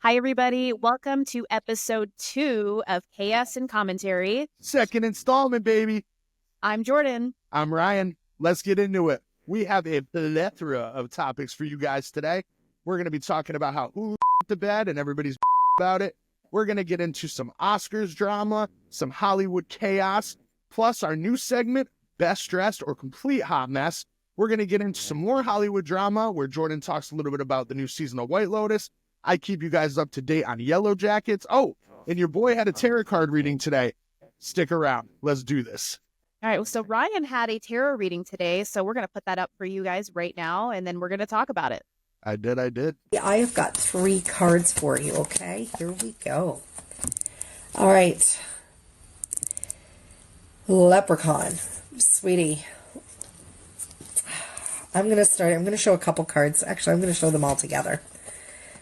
Hi, everybody. Welcome to episode 2 of Chaos and Commentary. Second installment, baby. I'm Jordan. I'm Ryan. Let's get into it. We have a plethora of topics for you guys today. We're going to be talking about how Hulu the bed and everybody's about it. We're going to get into some Oscars drama, some Hollywood chaos, plus our new segment, Best Dressed or Complete Hot Mess. We're going to get into some more Hollywood drama where Jordan talks a little bit about the new season of White Lotus. I keep you guys up to date on Yellowjackets. Oh, and your boy had a tarot card reading today. Stick around. Let's do this. All right. So Ryan had a tarot reading today, so we're going to put that up for you guys right now, and then we're going to talk about it. I did. I have got 3 cards for you, okay? Here we go. All right. Leprechaun. Sweetie. I'm going to show a couple cards. Actually, I'm going to show them all together,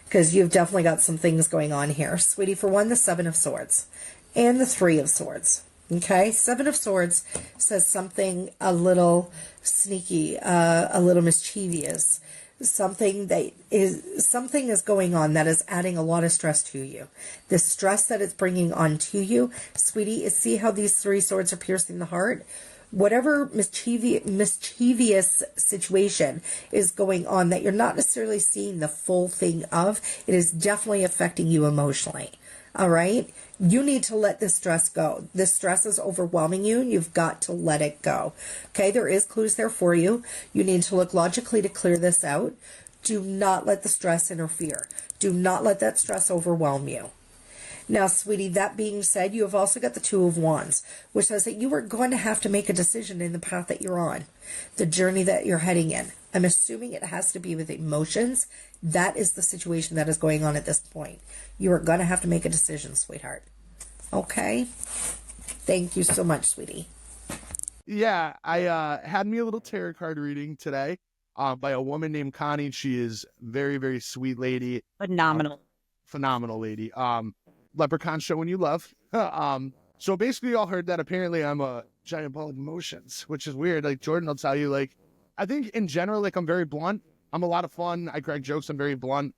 because you've definitely got some things going on here. Sweetie, for one, the 7 of Swords and the 3 of Swords. Okay? 7 of Swords says something a little sneaky, a little mischievous. Something is going on that is adding a lot of stress to you. The stress that it's bringing on to you, sweetie, is see how these 3 swords are piercing the heart? Whatever mischievous situation is going on that you're not necessarily seeing the full thing of, it is definitely affecting you emotionally. All right? You need to let this stress go. This stress is overwhelming you, and you've got to let it go. Okay? There is clues there for you. You need to look logically to clear this out. Do not let the stress interfere. Do not let that stress overwhelm you. Now, sweetie, that being said, you have also got the 2 of Wands, which says that you are going to have to make a decision in the path that you're on, the journey that you're heading in. I'm assuming it has to be with emotions. That is the situation that is going on at this point. You are going to have to make a decision, sweetheart. Okay? Thank you so much, sweetie. Yeah, I had me a little tarot card reading today by a woman named Connie. She is very, very sweet lady. Phenomenal lady. Leprechaun showing you love. So basically y'all heard that apparently I'm a giant ball of emotions, which is weird. Like Jordan will tell you, like, I think in general, like, I'm very blunt. I'm a lot of fun. I crack jokes. I'm very blunt.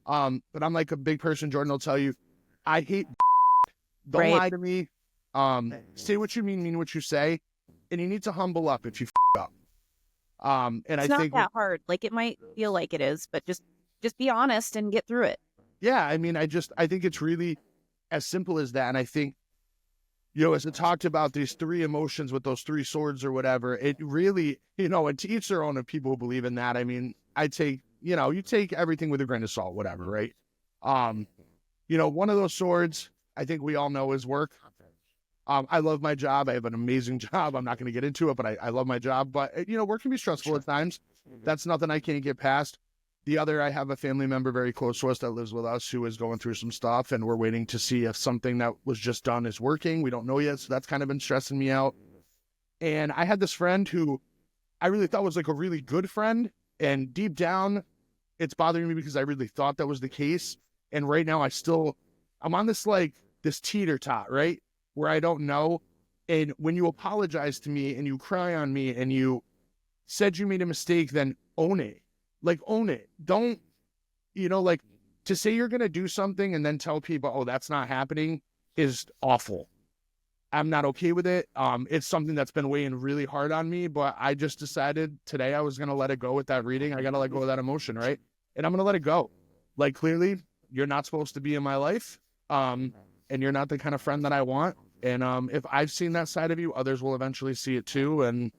But I'm like a big person. Jordan will tell you, I hate don't lie to me. Say what you mean what you say. And you need to humble up if you up. And it's I think not that hard. Like, it might feel like it is, but just be honest and get through it. Yeah, I mean, I think it's really as simple as that. And I think, you know, as it talked about these 3 emotions with those 3 swords or whatever, it really, you know, and to each their own of people who believe in that. I mean, I take, you know, you take everything with a grain of salt, whatever, right? You know, one of those swords, I think we all know is work. I love my job. I have an amazing job. I'm not going to get into it, but I love my job. But, you know, work can be stressful at times. That's nothing I can't get past. The other, I have a family member very close to us that lives with us who is going through some stuff, and we're waiting to see if something that was just done is working. We don't know yet, so that's kind of been stressing me out. And I had this friend who I really thought was like a really good friend, and deep down, it's bothering me because I really thought that was the case. And right now, I'm on this teeter-tot, right, where I don't know. And when you apologize to me and you cry on me and you said you made a mistake, then own it. Like, own it. Don't, you know, like, to say you're going to do something and then tell people, oh, that's not happening is awful. I'm not okay with it. It's something that's been weighing really hard on me, but I just decided today I was going to let it go with that reading. I got to let go of that emotion, right? And I'm going to let it go. Like, clearly, you're not supposed to be in my life, and you're not the kind of friend that I want. And if I've seen that side of you, others will eventually see it too, and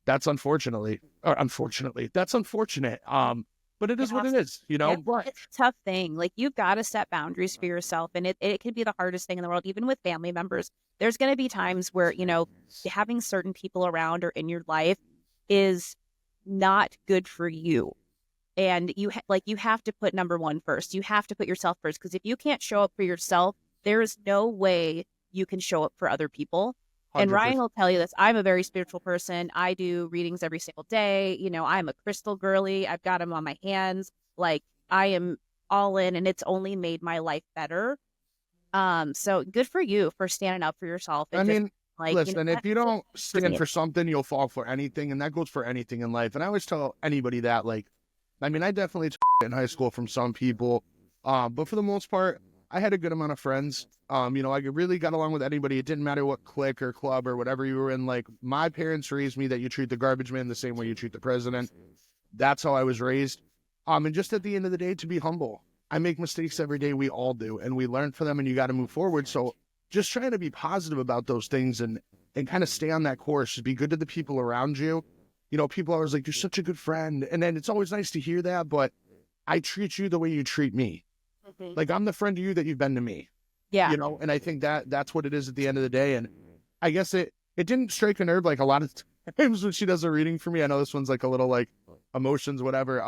that's unfortunate. But it is what it is, you know? Yeah, it's a tough thing. Like, you've got to set boundaries for yourself, and it can be the hardest thing in the world, even with family members. There's going to be times where, you know, having certain people around or in your life is not good for you. And you have to put number 1 first. You have to put yourself first, because if you can't show up for yourself, there is no way you can show up for other people. 100%. And Ryan will tell you this. I'm a very spiritual person. I do readings every single day. You know, I'm a crystal girly. I've got them on my hands. Like, I am all in, and it's only made my life better. So good for you for standing up for yourself. And listen, if you don't stand for something, you'll fall for anything. And that goes for anything in life. And I always tell anybody that, like, I mean, I definitely took in high school from some people But for the most part, I had a good amount of friends. I really got along with anybody. It didn't matter what clique or club or whatever you were in. Like, my parents raised me that you treat the garbage man the same way you treat the president. That's how I was raised. And just at the end of the day, to be humble. I make mistakes every day. We all do. And we learn from them, and you got to move forward. So just trying to be positive about those things and kind of stay on that course. Be good to the people around you. People are always like, you're such a good friend. And then it's always nice to hear that, but I treat you the way you treat me. Mm-hmm. Like, I'm the friend to you that you've been to me. Yeah. And I think that's what it is at the end of the day. And I guess it didn't strike a nerve like a lot of times when she does a reading for me. I know this one's like a little like emotions, whatever.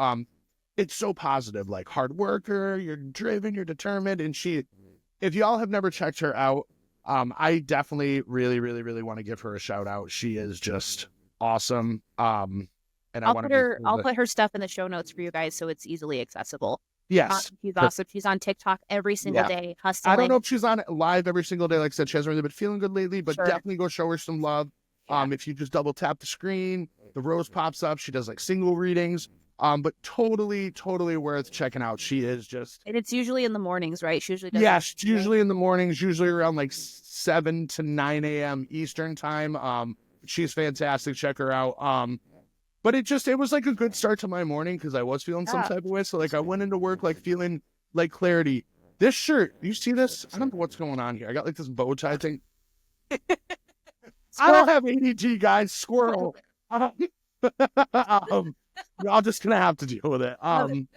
It's so positive, like hard worker, you're driven, you're determined. And if y'all have never checked her out, I definitely really, really, really want to give her a shout out. She is just awesome. And I'll put her stuff in the show notes for you guys so it's easily accessible. Yes. She's awesome. She's on TikTok every single day, hustling. I don't know if she's on live every single day. Like I said, she hasn't really been feeling good lately, but definitely go show her some love. Yeah. If you just double tap the screen, the rose pops up. She does like single readings. But totally, totally worth checking out. She is just... And it's usually in the mornings, right? She usually does. Yes, usually in the mornings, usually around like 7 to 9 a.m. Eastern time. She's fantastic. Check her out. But it was like a good start to my morning because I was feeling some type of way. So like I went into work like feeling like clarity. This shirt, you see this? I don't know what's going on here. I got like this bow tie thing. I don't have ADD, guys. Squirrel. I'm just gonna have to deal with it.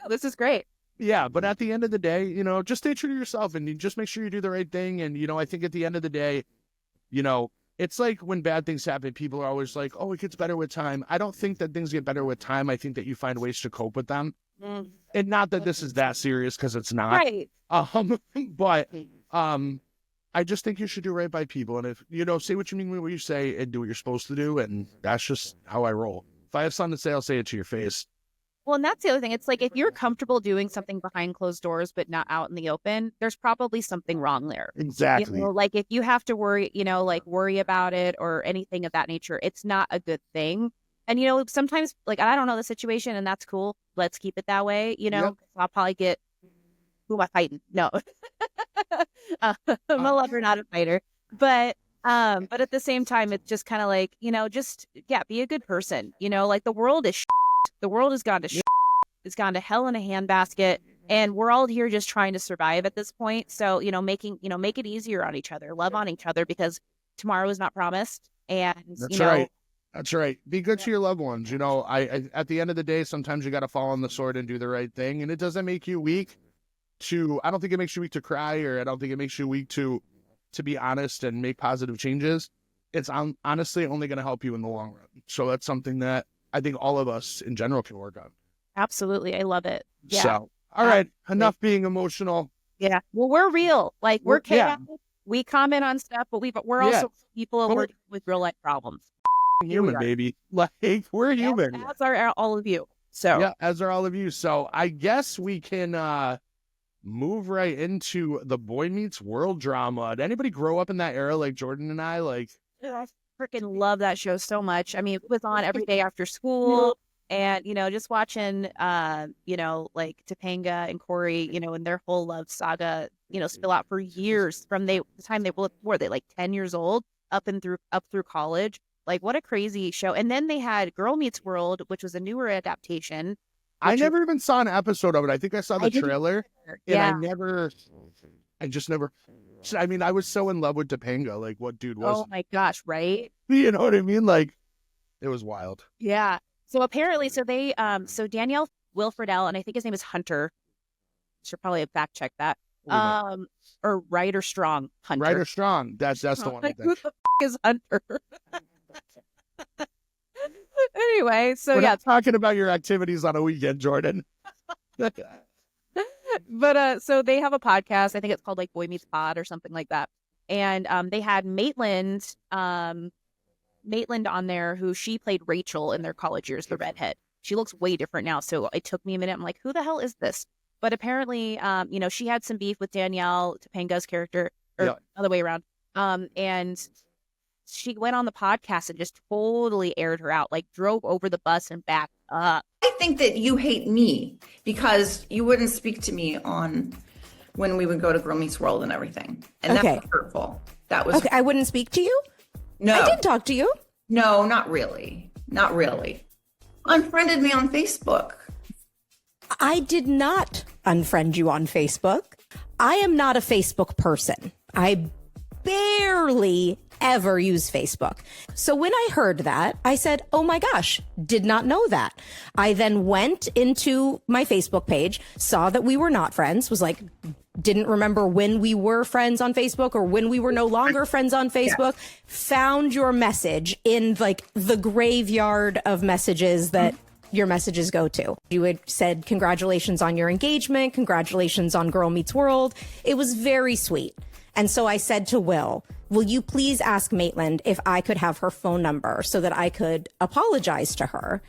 This is great. Yeah, but at the end of the day, just stay true to yourself and you just make sure you do the right thing. And I think at the end of the day, it's like when bad things happen, people are always like, "Oh, it gets better with time." I don't think that things get better with time. I think that you find ways to cope with them. And not that this is that serious because it's not. Right. But I just think you should do right by people, and if say what you mean what you say and do what you're supposed to do, and that's just how I roll. If I have something to say, I'll say it to your face. Well, and that's the other thing. It's like if you're comfortable doing something behind closed doors, but not out in the open, there's probably something wrong there. Exactly. Like if you have to worry, worry about it or anything of that nature, it's not a good thing. And, sometimes like, I don't know the situation and that's cool. Let's keep it that way. Yep. I'll probably get, who am I fighting? No, I'm a lover, not a fighter. But at the same time, it's just kind of like, be a good person. Like the world is the world has gone to it's gone to hell in a handbasket, and we're all here just trying to survive at this point. So, make it easier on each other, love on each other, because tomorrow is not promised. And that's right. That's right. Be good to your loved ones. I at the end of the day, sometimes you got to fall on the sword and do the right thing. And it doesn't make you weak I don't think it makes you weak to cry, or I don't think it makes you weak to be honest and make positive changes. It's honestly only going to help you in the long run. So that's something that I think all of us in general can work on. Absolutely. I love it. Yeah. So, all right. Enough being emotional. Yeah. Well, we're real. Like we're chaotic. Yeah. We comment on stuff, but we're also people and we're with real life problems. Human, baby. Like we're human. As are all of you. So yeah, as are all of you. So I guess we can move right into the Boy Meets World drama. Did anybody grow up in that era like Jordan and I? Like, I freaking love that show so much. I mean, it was on every day after school, and just watching like Topanga and Corey, and their whole love saga, spill out for years from the time they were they like 10 years old up through college. Like, what a crazy show. And then they had Girl Meets World, which was a newer adaptation. I never even saw an episode of it. I think I saw the trailer, and I just never. I mean, I was so in love with Topanga. Like, what dude was? Oh my gosh, right? You know what I mean? Like, it was wild. Yeah. So apparently, they, Danielle Wilfredell, and I think his name is Hunter. Should probably fact check that. Or Ryder Strong. Hunter. Ryder Strong. That's the one. I think. Who the is Hunter? Anyway, so we're not talking about your activities on a weekend, Jordan. But so they have a podcast. I think it's called like Boy Meets Pod or something like that. And they had Maitland on there, who she played Rachel in their college years, the redhead. She looks way different now. So it took me a minute. I'm like, who the hell is this? But apparently, she had some beef with Danielle, Topanga's character, or other way around. And she went on the podcast and just totally aired her out, like drove over the bus and backed up. I think that you hate me because you wouldn't speak to me on when we would go to Girl Meets World and everything. And that was hurtful. That was okay. I wouldn't speak to you? No. I did talk to you. No, not really. Not really. Unfriended me on Facebook. I did not unfriend you on Facebook. I am not a Facebook person. I barely ever use Facebook. So when I heard that, I said, oh my gosh, did not know that. I then went into my Facebook page, saw that we were not friends, was like, didn't remember when we were friends on Facebook or when we were no longer friends on Facebook, found your message in like the graveyard of messages that your messages go to. You had said, congratulations on your engagement. Congratulations on Girl Meets World. It was very sweet. And so I said to Will, will you please ask Maitland if I could have her phone number so that I could apologize to her?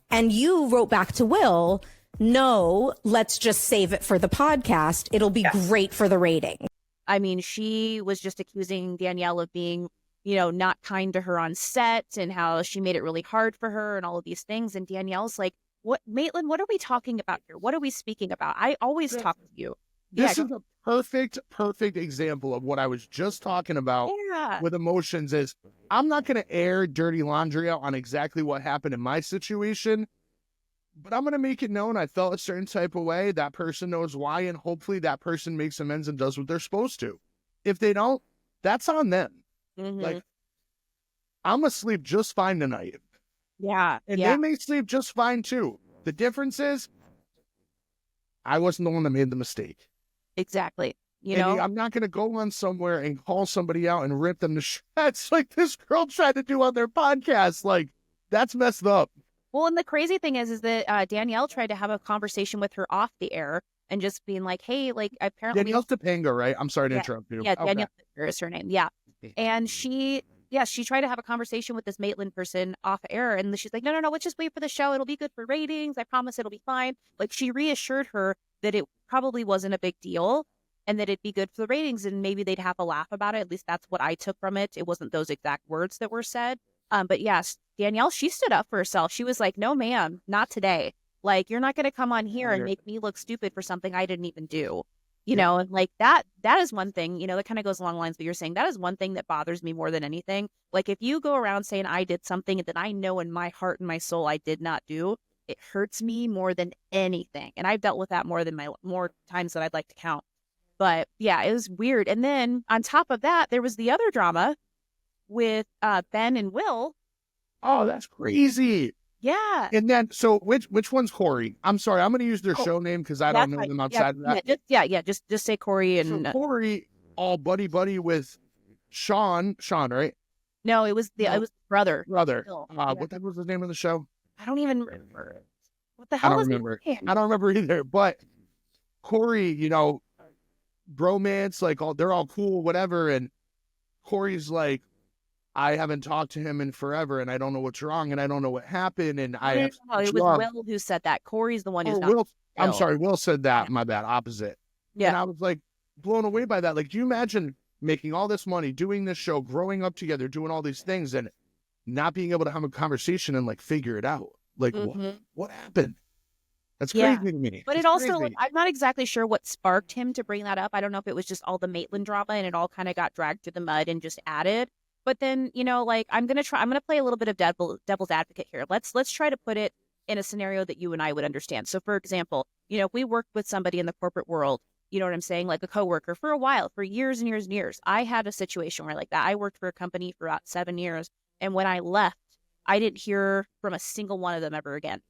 And you wrote back to Will, no, let's just save it for the podcast. It'll be great for the rating. I mean, she was just accusing Danielle of being, you know, not kind to her on set and how she made it really hard for her and all of these things. And Danielle's like, what, Maitland, what are we talking about here? What are we speaking about? I always talk to you. This is a perfect example of what I was just talking about with emotions is I'm not going to air dirty laundry out on exactly what happened in my situation, but I'm going to make it known I felt a certain type of way. That person knows why, and hopefully that person makes amends and does what they're supposed to. If they don't, that's on them. Like, I'm going to sleep just fine tonight. Yeah. And they may sleep just fine too. The difference is I wasn't the one that made the mistake. Exactly. You know, I'm not going to go on somewhere and call somebody out and rip them to shreds like this girl tried to do on their podcast. Like, that's messed up. Well, and the crazy thing is that Danielle tried to have a conversation with her off the air and just being like, hey, like, apparently. Danielle Topanga, right? I'm sorry to interrupt you. Yeah, Danielle is her name. Yeah. And she tried to have a conversation with this Maitland person off air. And she's like, no, let's just wait for the show. It'll be good for ratings. I promise it'll be fine. Like, she reassured her that it probably wasn't a big deal and that it'd be good for the ratings and maybe they'd have a laugh about it. At least that's what I took from it. It wasn't those exact words that were said. But yes, Danielle, she stood up for herself. She was like, no, ma'am, not today. Like, you're not going to come on here and make me look stupid for something I didn't even do. You know, and like that is one thing, you know, that kind of goes along the lines of what you're saying. That is one thing that bothers me more than anything. Like, if you go around saying I did something that I know in my heart and my soul I did not do, it hurts me more than anything. And I've dealt with that more times than I'd like to count. But yeah, it was weird. And then on top of that, there was the other drama with Ben and Will. Oh, that's crazy. Yeah. And then, so which one's Corey? I'm sorry, I'm going to use their show name because I don't know them outside of that. Just say Corey. And so Corey, all buddy with Sean, right? No, it was brother. What was the name of the show? I don't even remember. What the hell I don't remember. I don't remember either. But Corey, you know, bromance, like they're all cool, whatever. And Corey's like, I haven't talked to him in forever, and I don't know what's wrong, and I don't know what happened. And it was Will who said that. Corey's the one who's not. Will. I'm sorry, Will said that. My bad. Opposite. Yeah. And I was like blown away by that. Like, do you imagine making all this money, doing this show, growing up together, doing all these things, and not being able to have a conversation and like figure it out? Like, what happened? That's crazy to me. But it also, like, I'm not exactly sure what sparked him to bring that up. I don't know if it was just all the Maitland drama and it all kind of got dragged through the mud and just added. But then, you know, like, I'm going to play a little bit of devil's advocate here. Let's try to put it in a scenario that you and I would understand. So, for example, you know, if we worked with somebody in the corporate world, you know what I'm saying? Like a coworker for a while, for years and years and years. I had a situation where like that. I worked for a company for about 7 years. And when I left, I didn't hear from a single one of them ever again.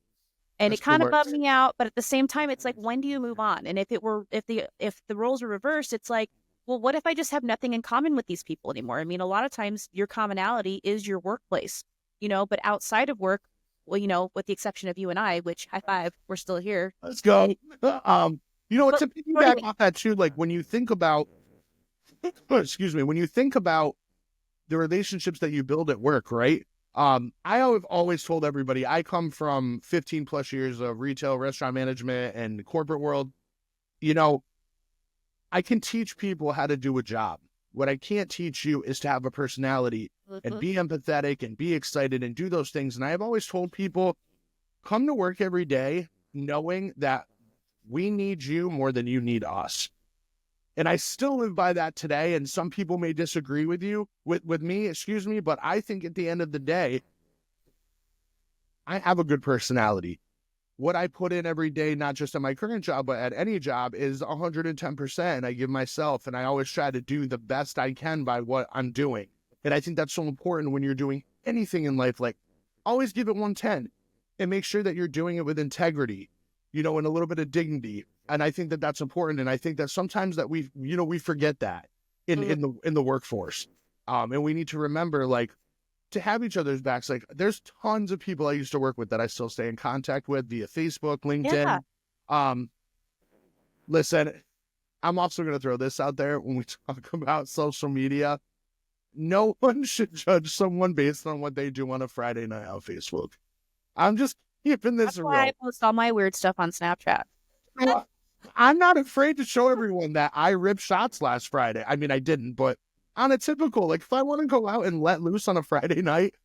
And it kind of bummed me out. But at the same time, it's like, when do you move on? And if the roles were reversed, it's like, well, what if I just have nothing in common with these people anymore? I mean, a lot of times your commonality is your workplace, you know, but outside of work, well, you know, with the exception of you and I, which high five, we're still here. Let's go. You know, to piggyback off that too, like when you think about, when you think about the relationships that you build at work, right? I have always told everybody I come from 15 plus years of retail, restaurant management, and corporate world. You know, I can teach people how to do a job. What I can't teach you is to have a personality and be empathetic and be excited and do those things. And I have always told people, come to work every day knowing that we need you more than you need us. And I still live by that today. And some people may disagree with me, but I think at the end of the day, I have a good personality. What I put in every day, not just at my current job, but at any job, is 110%. I give myself, and I always try to do the best I can by what I'm doing. And I think that's so important when you're doing anything in life. Like, always give it 110 and make sure that you're doing it with integrity, and a little bit of dignity. And I think that that's important. And I think that sometimes that we forget that in the workforce. And we need to remember, like, to have each other's backs. Like, there's tons of people I used to work with that I still stay in contact with via Facebook, LinkedIn. Yeah. Listen, I'm also going to throw this out there when we talk about social media. No one should judge someone based on what they do on a Friday night on Facebook. I'm just keeping this That's why real. I post all my weird stuff on Snapchat. I'm not afraid to show everyone that I ripped shots last Friday. I mean, I didn't, but on a typical, like, if I want to go out and let loose on a Friday night,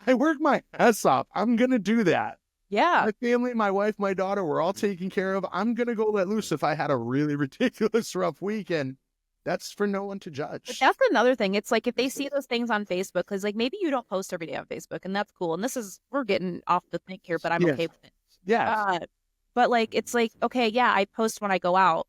I work my ass off. I'm going to do that. Yeah. My family, my wife, my daughter, we're all taken care of. I'm going to go let loose if I had a really ridiculous, rough weekend. That's for no one to judge. But that's another thing. It's like if they see those things on Facebook, because like maybe you don't post every day on Facebook, and that's cool. And we're getting off the thing here, but I'm okay with it. Yeah. But like, it's like, okay, yeah, I post when I go out.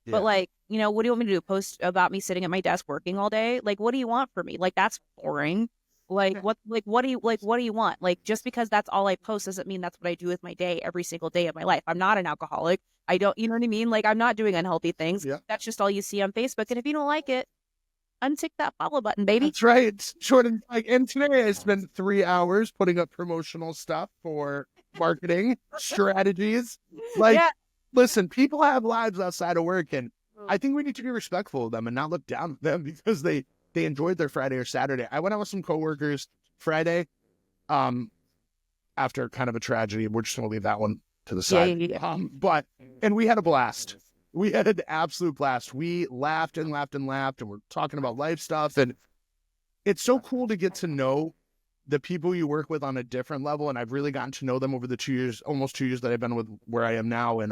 Yeah. But like, what do you want me to do? Post about me sitting at my desk working all day? Like, what do you want from me? Like, that's boring. Like, what do you want? Like, just because that's all I post doesn't mean that's what I do with my day every single day of my life. I'm not an alcoholic. I don't, you know what I mean? Like, I'm not doing unhealthy things. Yeah. That's just all you see on Facebook. And if you don't like it, untick that follow button, baby. That's right. It's short and like, and today I spent 3 hours putting up promotional stuff for marketing strategies. Like, listen, people have lives outside of work, and I think we need to be respectful of them and not look down on them because they enjoyed their Friday or Saturday. I went out with some coworkers Friday, after kind of a tragedy. We're just going to leave that one to the side. Yeah. And we had a blast. We had an absolute blast. We laughed and laughed and laughed, and we're talking about life stuff. And it's so cool to get to know the people you work with on a different level. And I've really gotten to know them over the almost 2 years that I've been with where I am now. And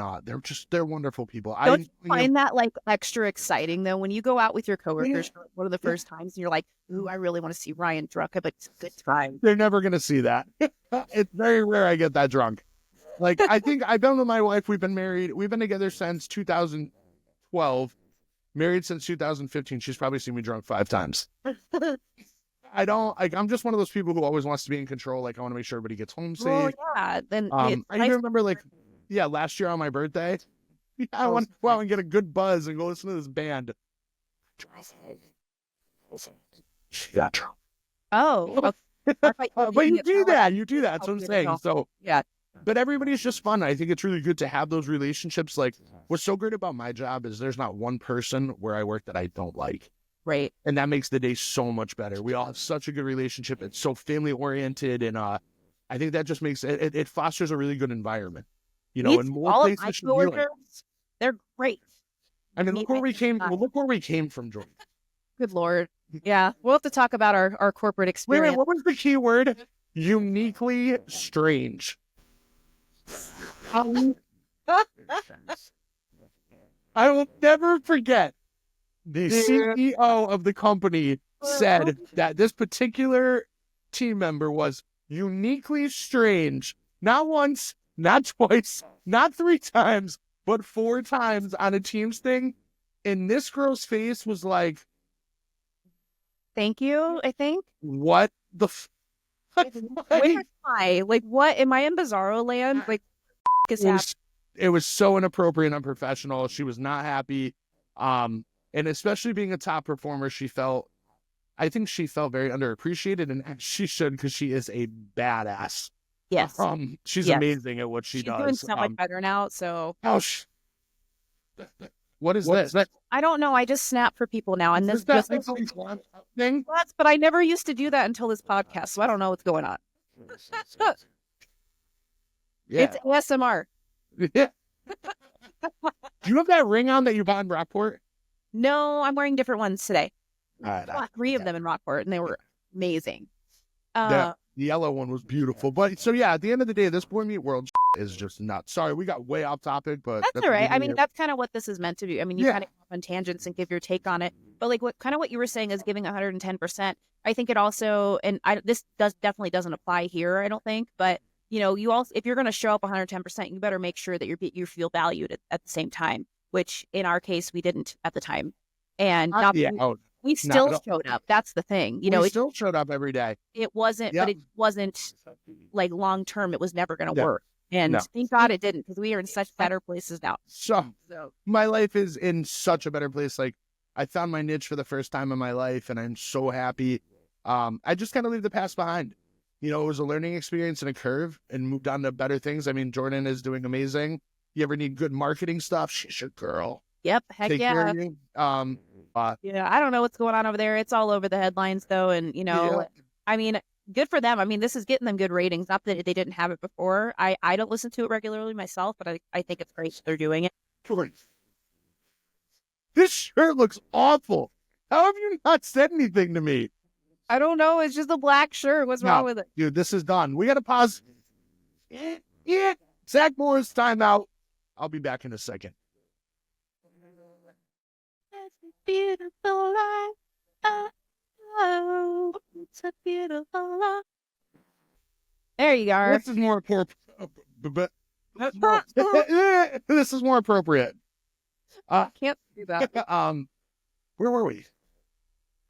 they're wonderful people. Don't you find that like extra exciting though when you go out with your coworkers for one of the first times and you're like, ooh, I really want to see Ryan drunk, but it's a good time. They're never going to see that. It's very rare I get that drunk. Like, I think I've been with my wife. We've been married. We've been together since 2012, married since 2015. She's probably seen me drunk 5 times. I'm just one of those people who always wants to be in control. Like, I want to make sure everybody gets home safe. Well, yeah. Then I even remember, like, last year on my birthday, I want to go out and get a good buzz and go listen to this band. Yeah. Oh, okay. But you do that. That's what I'm saying. So, yeah. But everybody's just fun. I think it's really good to have those relationships. Like, what's so great about my job is there's not one person where I work that I don't like. Right. And that makes the day so much better. We all have such a good relationship. It's so family oriented. And I think that just makes it fosters a really good environment. And more all places of my should be like that. coworkers, they're great. I mean, look where we came. Well, look where we came from, Jordan. Good Lord. Yeah. We'll have to talk about our corporate experience. Wait, what was the key word? Uniquely strange. I will never forget the CEO of the company said that this particular team member was uniquely strange. Not once, not twice, not 3 times, but 4 times on a Teams thing. And this girl's face was like, thank you, I think. what the Where am I? Like, what? Am I in Bizarro land? Like, is happening? It was so inappropriate and unprofessional. She was not happy. And especially being a top performer, I think she felt very underappreciated, and she should, because she is a badass. Yes. She's amazing at what she does. She's doing so much better now, so. What is this? I don't know. I just snap for people now. And this just thing? But I never used to do that until this podcast, so I don't know what's going on. Yeah. It's ASMR. Yeah. Do you have that ring on that you bought in Rockport? No, I'm wearing different ones today. All right, I bought 3 of them in Rockport, and they were amazing. The yellow one was beautiful. But so, yeah, at the end of the day, this Boy Meet World is just nuts. Sorry, we got way off topic, but That's all right. I mean, really- that's kind of what this is meant to do. I mean, you Yeah. kind of go on tangents and give your take on it. But like what you were saying is giving 110%. I think it also, and this definitely doesn't apply here, I don't think. But you also, if you're going to show up 110%, you better make sure that you feel valued at the same time. Which in our case we didn't at the time, and not we still showed up. That's the thing. We still showed up every day. It wasn't, Yeah. but it wasn't like long term. It was never going to Yeah. work. And No. thank God it didn't, because we are in such better places now. So my life is in such a better place. Like, I found my niche for the first time in my life, and I'm so happy. I just kind of leave the past behind. It was a learning experience and a curve, and moved on to better things. I mean, Jordan is doing amazing. You ever need good marketing stuff? She's your girl. Yep. Heck Take yeah. care of you. Yeah. I don't know what's going on over there. It's all over the headlines though. And, Yeah. I mean, good for them. I mean, this is getting them good ratings. Not that they didn't have it before. I don't listen to it regularly myself, but I think it's great that they're doing it. This shirt looks awful. How have you not said anything to me? I don't know. It's just a black shirt. What's wrong with it? Dude, this is done. We got to pause. Yeah. Zach Moore's timeout. I'll be back in a second. It's a beautiful life. Oh, it's a beautiful life. There you are. This is more appropriate. This is more appropriate. Can't do that. Where were we?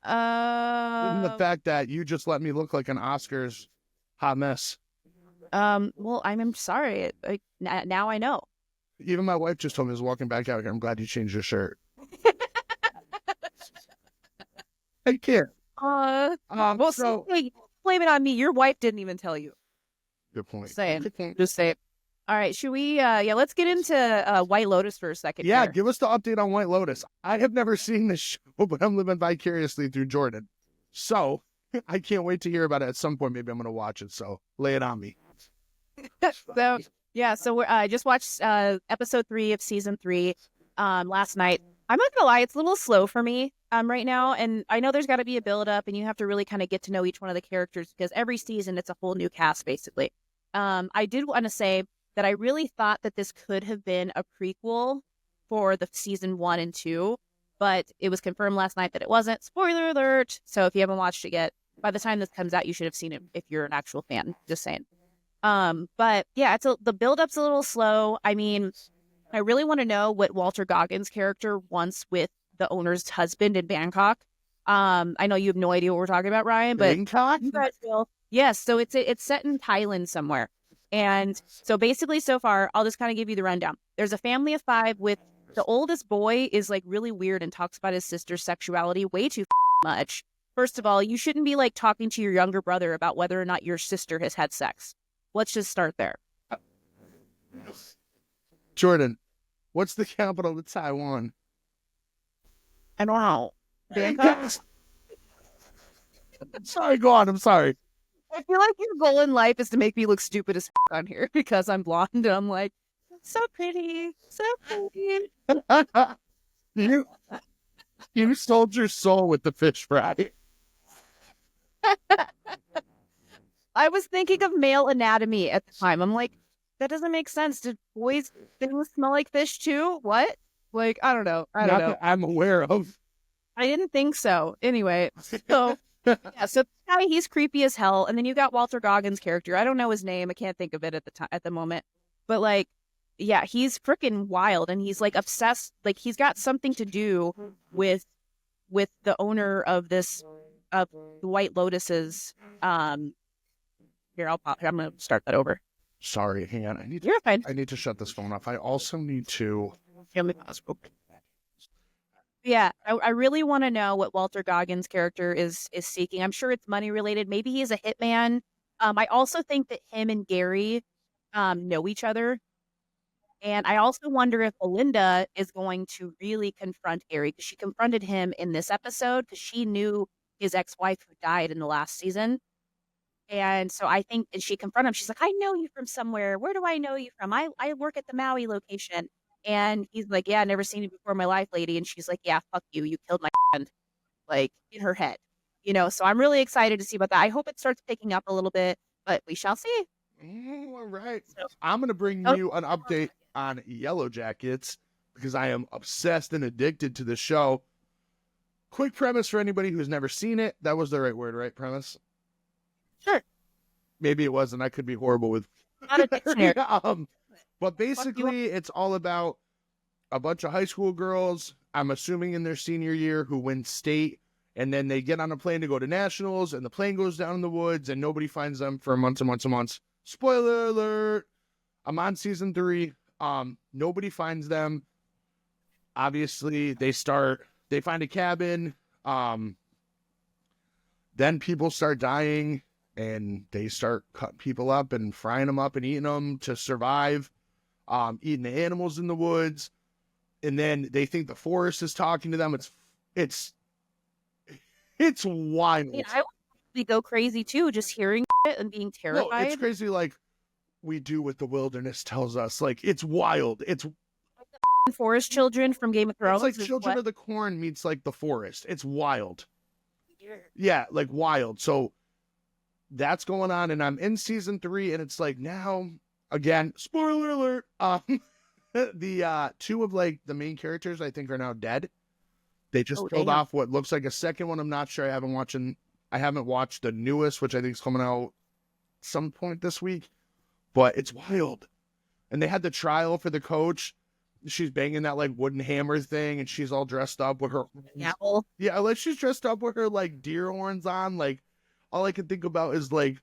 The The fact that you just let me look like an Oscars hot mess. Well, I'm sorry. Now I know. Even my wife just told me I was walking back out here. I'm glad you changed your shirt. I can't. Well, so blame it on me. Your wife didn't even tell you. good point. Just say it. All right, should we? Let's get into White Lotus for a second. Yeah, here. give us the update on White Lotus. I have never seen this show, but I'm living vicariously through Jordan. So I can't wait to hear about it at some point. Maybe I'm going to watch it. So lay it on me. So I just watched episode 3 of season 3 last night. I'm not gonna lie, it's a little slow for me right now, and I know there's got to be a build up, and you have to really kind of get to know each one of the characters, because every season it's a whole new cast basically. I did want to say that I really thought that this could have been a prequel for the season 1 and 2, but it was confirmed last night that it wasn't. Spoiler alert! So if you haven't watched it yet, by the time this comes out, you should have seen it if you're an actual fan. Just saying. But yeah, the build-up's a little slow. I mean, I really want to know what Walter Goggins' character wants with the owner's husband in Bangkok. I know you have no idea what we're talking about, Ryan, but Bangkok? you guys will. Yes, so it's set in Thailand somewhere. And so basically so far, I'll just kind of give you the rundown. There's a family of 5 with the oldest boy is like really weird and talks about his sister's sexuality way too much. First of all, you shouldn't be like talking to your younger brother about whether or not your sister has had sex. Let's just start there. Jordan, what's the capital of Taiwan? I don't know. Bangkok? Sorry, go on. I'm sorry. I feel like your goal in life is to make me look stupid as on here because I'm blonde and I'm like, so pretty, so pretty. You sold your soul with the fish fry. I was thinking of male anatomy at the time. I'm like, that doesn't make sense. Did boys things smell like fish too? What? Like, I don't know. I don't know. That I'm aware of. I didn't think so. Anyway, so yeah, so this guy, he's creepy as hell. And then you got Walter Goggins' character. I don't know his name. I can't think of it at the moment. But like, yeah, he's freaking wild, and he's like obsessed. Like, he's got something to do with the owner of this of the White Lotus's. Here, I'm gonna start that over. Sorry, hang on. You're fine. I need to shut this phone off. I also need to. Let me pause. Yeah, I really want to know what Walter Goggins' character is seeking. I'm sure it's money related. Maybe he's a hitman. I also think that him and Gary know each other. And I also wonder if Belinda is going to really confront Gary, because she confronted him in this episode because she knew his ex-wife who died in the last season. And so I think, and she confronted him. She's like, I know you from somewhere. Where do I know you from? I work at the Maui location. And he's like, yeah, never seen you before in my life, lady. And she's like, yeah, fuck you. You killed my friend. Like, in her head. So I'm really excited to see about that. I hope it starts picking up a little bit, but we shall see. All right. So- I'm going to bring Oh. you an update on Yellowjackets because I am obsessed and addicted to the show. Quick premise for anybody who's never seen it. That was the right word, right? Premise? Sure. Maybe it wasn't. I could be horrible with. Not a dictionary. But basically, it's all about a bunch of high school girls, I'm assuming in their senior year, who win state. And then they get on a plane to go to nationals, and the plane goes down in the woods, and nobody finds them for months and months and months. Spoiler alert. I'm on season 3. Nobody finds them. Obviously, they find a cabin. Then people start dying, and they start cutting people up and frying them up and eating them to survive. Eating the animals in the woods. And then they think the forest is talking to them. It's wild. I mean, I would go crazy too, just hearing it and being No, terrified. it's crazy. Like, we do what the wilderness tells us. Like, it's wild. It's Forest children from Game of Thrones. like is Children what- of the Corn meets like the forest. It's wild. Yeah, like wild. So that's going on, and I'm in season 3, and it's like now again, spoiler alert. The 2 of like the main characters I think are now dead. They just killed damn. off what looks like a second one. I'm not sure. I haven't watched the newest, which I think is coming out some point this week. But it's wild. And they had the trial for the coach. She's banging that like wooden hammer thing, and she's all dressed up with her. Apple. Yeah, like she's dressed up with her like deer horns on. Like all I can think about is like.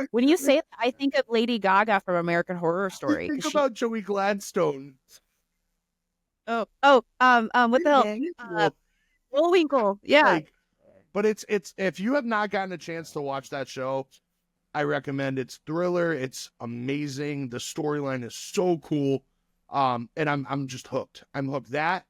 When you say it, I think of Lady Gaga from American Horror Story. Think 'cause she- about Joey Gladstone. what the hell? Bullwinkle. Yeah. Like, but it's if you have not gotten a chance to watch that show, I recommend. It's thriller. It's amazing. The storyline is so cool. And I'm just hooked. I'm hooked. That,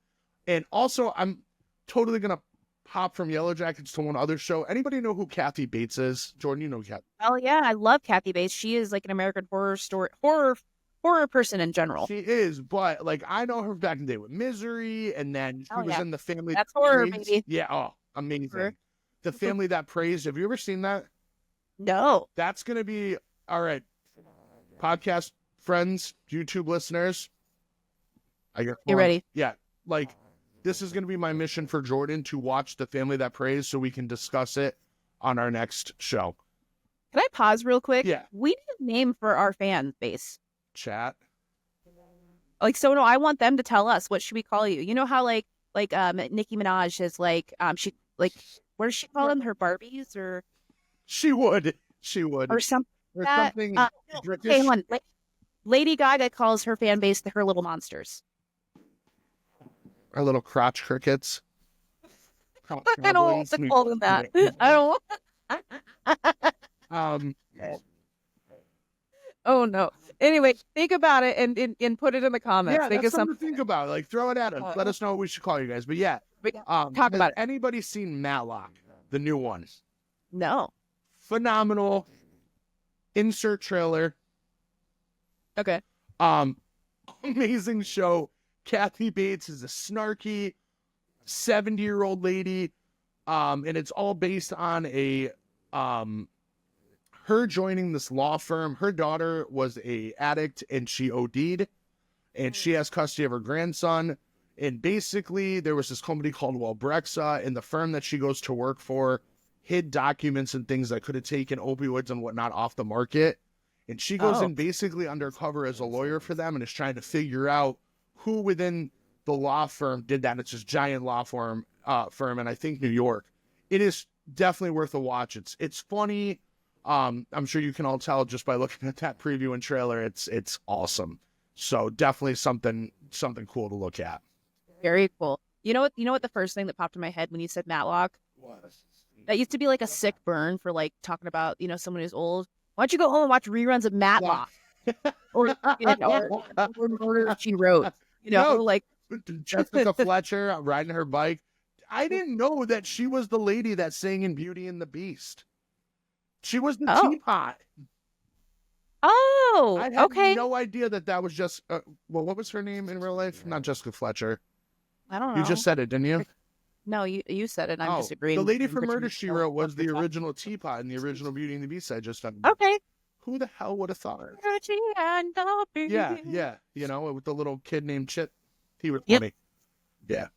and also I'm totally gonna hop from Yellowjackets to one other show. Anybody know who Kathy Bates is? Jordan, you know Kathy. Oh yeah, I love Kathy Bates. She is like an American Horror Story horror person in general. She is, but like I know her back in the day with Misery, and then she was yeah. in The Family. That's That horror, Prays. baby. Yeah, oh, amazing. Horror. The Family That Praised. Have you ever seen that? No. That's gonna be all right. Podcast friends, YouTube listeners. I guess You ready? Yeah, like this is gonna be my mission for Jordan to watch The Family That Praised, so we can discuss it on our next show. Can I pause real quick? Yeah. We need a name for our fan base. Chat. Like, so no, I want them to tell us, what should we call you? You know how like Nicki Minaj is like she like, what does she call them? Her Barbies or She would. or something. Or that- something British. Okay, hold on. Lady Gaga calls her fan base her little monsters. Our little crotch crickets. I don't want to call them that. I don't want. Um, Oh no. Anyway, think about it and put it in the comments. yeah, Think that's of something to think about. Like, throw it at us. Let us know what we should call you guys. But yeah, Talk has about it. anybody seen Matlock, the new one? No. Phenomenal. Insert trailer. Okay. Amazing show. Kathy Bates is a snarky 70-year-old lady. And it's all based on her joining this law firm. Her daughter was a addict and she OD'd, and she has custody of her grandson. And basically there was this company called Wellbrexa, and the firm that she goes to work for hid documents and things that could have taken opioids and whatnot off the market. And she goes in basically undercover as a lawyer for them and is trying to figure out who within the law firm did that. It's this giant law firm, and I think New York. It is definitely worth a watch. It's funny. I'm sure you can all tell just by looking at that preview and trailer. It's awesome. So definitely something cool to look at. Very cool. You know what the first thing that popped in my head when you said Matlock? That used to be like a sick burn for like talking about, someone who's old. Why don't you go home and watch reruns of Matlock? or Murder She Wrote. No. Like Jessica Fletcher riding her bike. I didn't know that she was the lady that sang in Beauty and the Beast. She was the teapot. oh, I had okay. no idea that was just. What was her name in real life? Not Jessica Fletcher. I don't know. You just said it, didn't you? No, you said it. I'm disagreeing. The lady with from Richard Murder, She Mill. Wrote was the original teapot in the original Beauty and the Beast I just found. Okay. Who the hell would have thought it? Beauty and the Beast. Yeah. You know, with the little kid named Chip. He was Yep. funny. Yeah.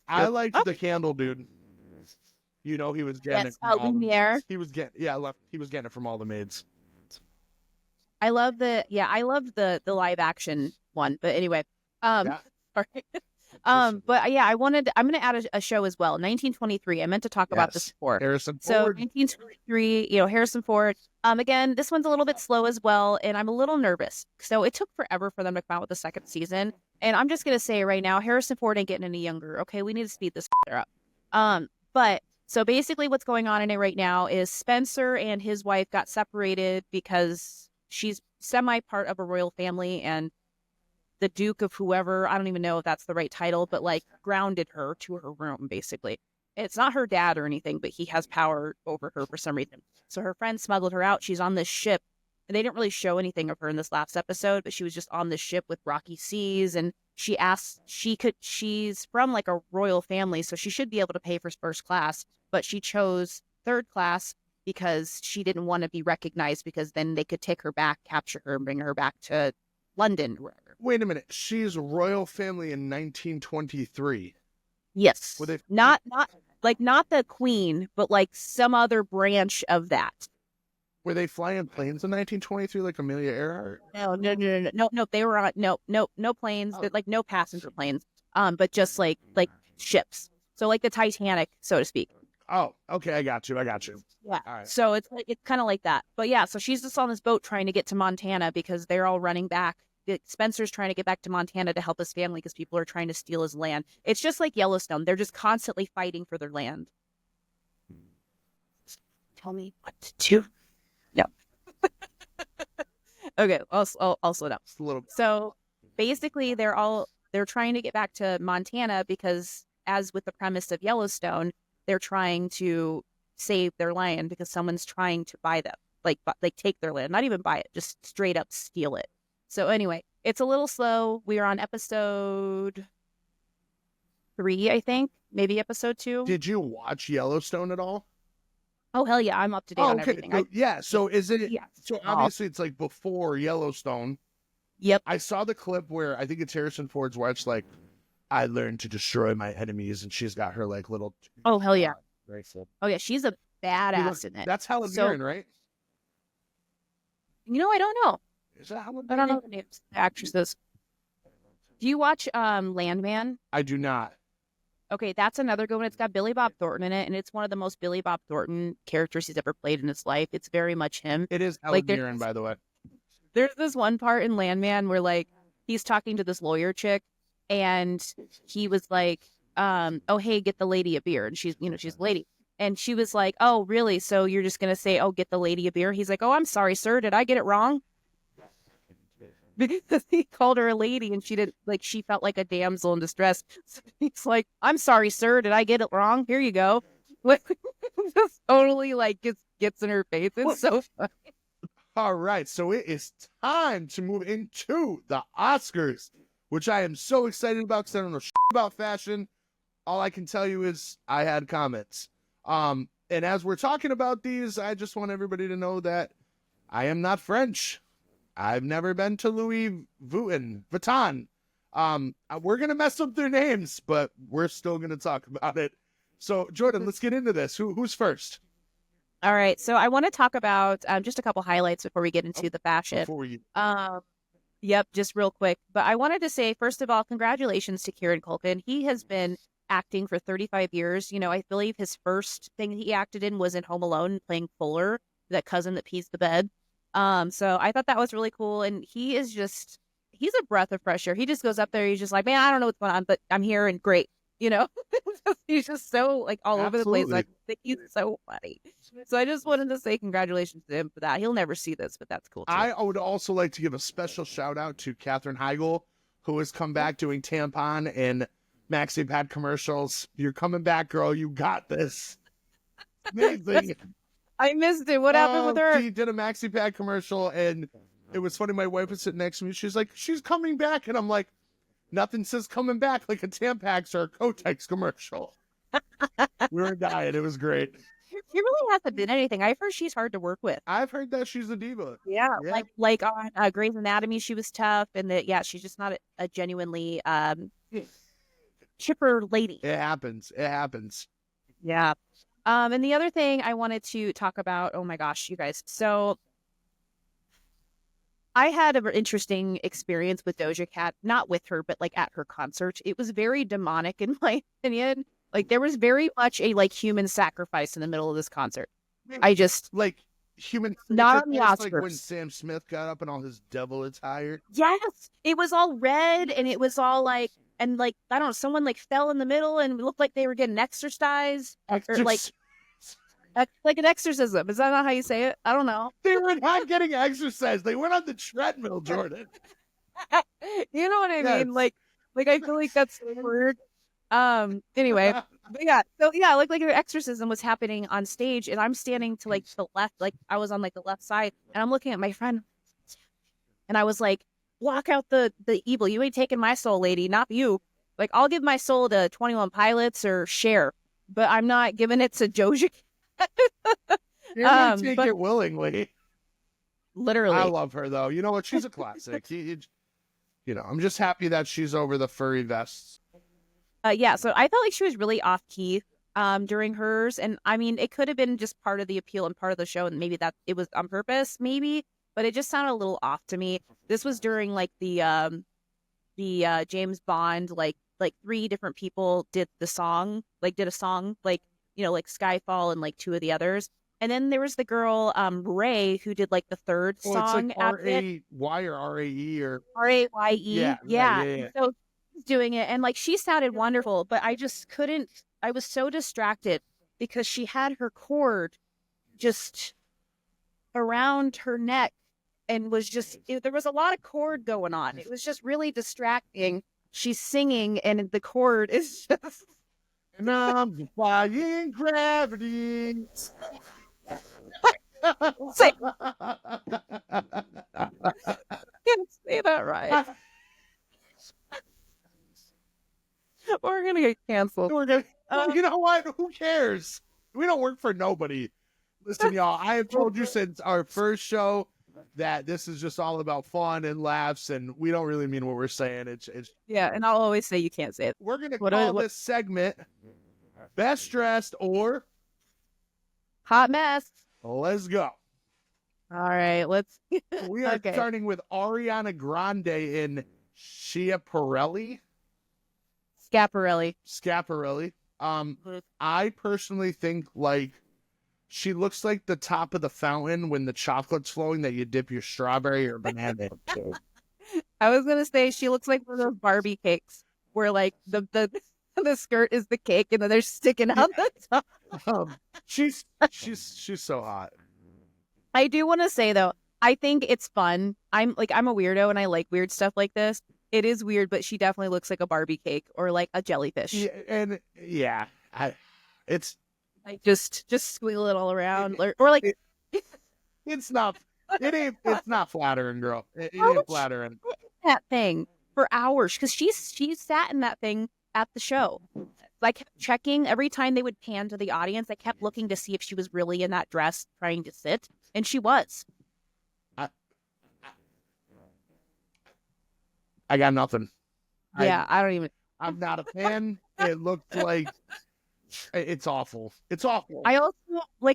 I liked the candle dude. You know, he was getting it. From all Lumiere. he was getting it from all the maids. I love the live action one. But anyway, Yeah. sorry. But yeah, I'm going to add a show as well. 1923. I meant to talk about this before. Harrison So Ford. 1923, Harrison Ford. Again, this one's a little bit slow as well, and I'm a little nervous. So it took forever for them to come out with the second season. And I'm just going to say right now, Harrison Ford ain't getting any younger. Okay, we need to speed this up. But so basically what's going on in it right now is Spencer and his wife got separated because she's semi part of a royal family, and the Duke of whoever, I don't even know if that's the right title, but like grounded her to her room, basically. It's not her dad or anything, but he has power over her for some reason. So her friend smuggled her out. She's on this ship. And they didn't really show anything of her in this last episode, but she was just on this ship with rocky seas. And she asked, she's from like a royal family, so she should be able to pay for first class. But she chose third class because she didn't want to be recognized, because then they could take her back, capture her, and bring her back to London or wherever. Wait a minute. She's royal family in 1923. Yes. Were they... Not the queen, but like some other branch of that. Were they flying planes in 1923 like Amelia Earhart? No. They were on no planes, but like no passenger planes. But just like ships. So like the Titanic, so to speak. Oh, okay, I got you. Yeah. All right. So it's kind of like that. But yeah, so she's just on this boat trying to get to Montana because they're all running back. Spencer's trying to get back to Montana to help his family because people are trying to steal his land. It's just like Yellowstone. They're just constantly fighting for their land. Tell me what to do. No. Okay, I'll slow down. Just a little. So basically, they're trying to get back to Montana because, as with the premise of Yellowstone, they're trying to save their land because someone's trying to buy them, like take their land, not even buy it, just straight up steal it. So anyway, it's a little slow. We are on episode 3, I think, maybe episode 2. Did you watch Yellowstone at all? Oh hell yeah, I'm up to date on everything. Yeah. So is it? Yeah. So obviously it's like before Yellowstone. Yep. I saw the clip where I think it's Harrison Ford's wife's like, I learned to destroy my enemies, and she's got her like little. Oh hell yeah. Bracelet. Oh yeah, she's a badass in it. That's Helen Mirren, right? I don't know. Is that Helen? I don't know the names of the actresses. Do you watch Landman? I do not. Okay, that's another good one. It's got Billy Bob Thornton in it, and it's one of the most Billy Bob Thornton characters he's ever played in his life. It's very much him. It is Helen Mirren, by the way. There's this one part in Landman where like he's talking to this lawyer chick, and he was like, oh hey, get the lady a beer. And she's a lady. And she was like, oh really? So you're just gonna say, oh, get the lady a beer? He's like, oh, I'm sorry, sir, did I get it wrong? Because he called her a lady and she didn't, like, she felt like a damsel in distress. So he's like, I'm sorry, sir, did I get it wrong? Here you go. Just totally like gets in her face. It's so funny. All right, so it is time to move into the Oscars, which I am so excited about because I don't know shit about fashion. All I can tell you is I had comments. And as we're talking about these, I just want everybody to know that I am not French. I've never been to Louis Vuitton. We're going to mess up their names, but we're still going to talk about it. So, Jordan, let's get into this. Who's first? All right. So I want to talk about just a couple highlights before we get into the fashion. Yep, just real quick. But I wanted to say, first of all, congratulations to Kieran Culkin. He has been acting for 35 years. I believe his first thing he acted in was in Home Alone, playing Fuller, that cousin that pees the bed. So I thought that was really cool. And he's a breath of fresh air. He just goes up there. He's just like, man, I don't know what's going on, but I'm here and great. He's just so like all over the place. I think he's so funny. So I just wanted to say congratulations to him for that. He'll never see this, but that's cool too. I would also like to give a special shout out to Katherine Heigl, who has come back doing tampon and maxi pad commercials. You're coming back, girl. You got this. Amazing. I missed it. What happened with her? She did a maxi pad commercial, and it was funny. My wife was sitting next to me. She's like, she's coming back. And I'm like, nothing says coming back like a Tampax or a Kotex commercial. We were dying. It was great. She really hasn't been anything. I've heard she's hard to work with. I've heard that she's a diva. Yeah, Yeah. like on Grey's Anatomy, she was tough, and that she's just not a genuinely chipper lady. It happens. It happens. Yeah. And the other thing I wanted to talk about, oh my gosh, you guys. So I had an interesting experience with Doja Cat, not with her, but like at her concert. It was very demonic in my opinion. Like there was very much a like human sacrifice in the middle of this concert. I just like human not on the sacrifice, like when Oscars. Sam Smith got up in all his devil attire. Yes, it was all red and it was all like, and like I don't know, someone like fell in the middle and it looked like they were getting exorcised or like an exorcism. Is that not how you say it? I don't know. They were not getting exercise. They went on the treadmill, Jordan. You know what I Yes. mean? Like I feel like that's weird. Anyway, but yeah, so yeah, like an exorcism was happening on stage, and I'm standing to like the left, like I was on like the left side, and I'm looking at my friend, and I was like, "Block out the evil. You ain't taking my soul, lady. Not you. Like I'll give my soul to 21 Pilots or Cher, but I'm not giving it to Doja." You're gonna take it willingly. Literally, I love her though. You know what? She's a classic. You know, I'm just happy that she's over the furry vests. Yeah, so I felt like she was really off key during hers, and I mean it could have been just part of the appeal and part of the show, and maybe that it was on purpose, maybe, but it just sounded a little off to me. This was during like the James Bond, like 3 different people did a song, like you know, like Skyfall and like 2 of the others. And then there was the girl, Ray, who did like the 3rd song. It's like R-A-Y or R-A-E or Raye. Yeah. So she's doing it, and like she sounded wonderful, but I just couldn't. I was so distracted because she had her cord just around her neck and was just there was a lot of cord going on. It was just really distracting. She's singing, and the cord is just. And I'm defying gravity. Say, can't say that right. We're gonna get canceled. We're gonna, you know what? Who cares? We don't work for nobody. Listen, y'all, I have told you since our first show that this is just all about fun and laughs, and we don't really mean what we're saying. It's Yeah, and I'll always say you can't say it. we're gonna call this segment Best Dressed or Hot mess. Let's go. All right, let's. We are Okay. starting with Ariana Grande in Schiaparelli. Schiaparelli. I personally think like she looks like the top of the fountain when the chocolate's flowing that you dip your strawberry or banana into. I was gonna say she looks like one of those Barbie cakes where like the skirt is the cake and then they're sticking out the top. She's so hot. I do want to say though, I think it's fun. I'm a weirdo and I like weird stuff like this. It is weird, but she definitely looks like a Barbie cake or like a jellyfish. Yeah, and yeah, it's Like just squiggle it all around, or like it's not flattering, girl. It How ain't much- flattering. that thing for hours because she sat in that thing at the show. I kept checking every time they would pan to the audience. I kept looking to see if she was really in that dress trying to sit, and she was. I got nothing. Yeah, I don't even. I'm not a fan. It looked like it's awful. It's awful. I also